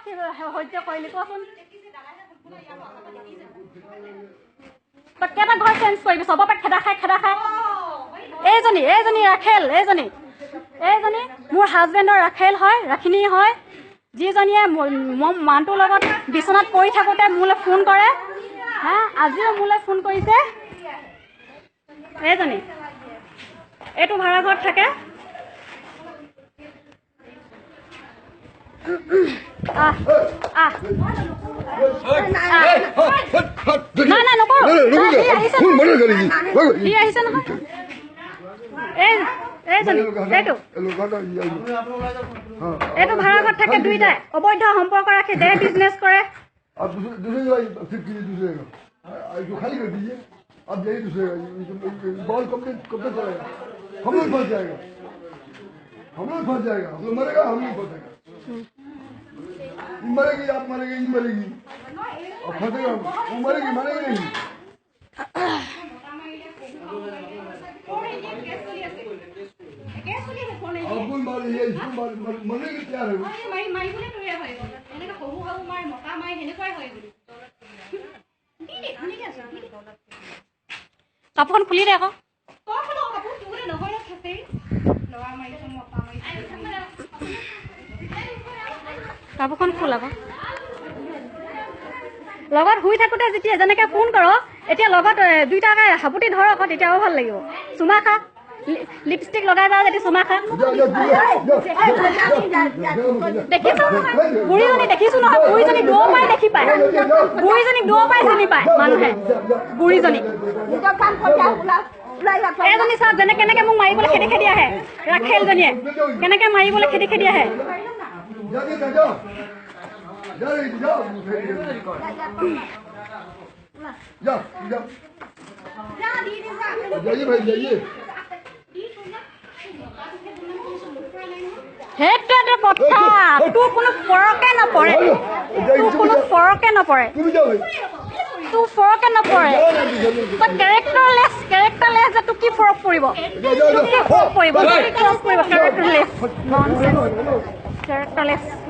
সহ্য কৰিলি কচোন তই কেইটা ঘৰ চেঞ্জ কৰিবি চবৰ পৰা খেদা খাই এইজনী ৰাখেল এইজনী মোৰ হাজবেণ্ডৰ ৰাখেল হয় ৰাখিনী হয় যিজনীয়ে মানুহটোৰ লগত বিচনাত পৰি থাকোঁতে মোলৈ ফোন কৰে হা আজিও মোলৈ ফোন কৰিছে এইজনী এইটো ভাড়া ঘৰত থাকে নাই নকৰোঁ আহিছে নহয় এইটো ভাড়া ঘৰত থাকে দুইটাই অবৈধ সম্পৰ্ক ৰাখি ডে বিজনেছ কৰে अब यही दूसरे बॉल कब तक चलेगा हम लोग फंस जाएगा हम लोग मरेगा हम लोग फंसेगा मरेगी आप मरेंगे ये मरेगी और फंसेगा वो मरेगी नहीं अब मारे इसको मरने की तैयार है কাপোৰখন খুলি দে আকৌ কাপোৰখন খোল আকৌ লগত শুই থাকোঁতে যেতিয়া যেনেকৈ ফোন কৰ এতিয়া লগত দুইটাকে সাপুতি ধৰ আকৌ তেতিয়াও ভাল লাগিব চুমা খা লিপষ্টিক লগাই যাওঁ যদি চুমা খা দেখিছোঁ বুঢ়ীজনী দেখিছোঁ নহয় বুঢ়ীজনী দৌৰ পাই দেখি পায় বুঢ়ীজনীক দৌৰ পাই চিনি পায় মানুহে বুঢ়ীজনীক এজনী চাওক যেনে কেনেকৈ মোক মাৰিবলৈ খেদি আহে ৰাখেলজনীয়ে কেনেকৈ মাৰিবলৈ খেদি আহে সেইটোৱেতো কথা তোৰ কোনো ফৰকে নপৰে তোৰ ফৰকে নপৰে তই কেৰেক্টাৰলেছ যে তোক কি ফৰক পৰিব কেৰেক্টাৰলেছ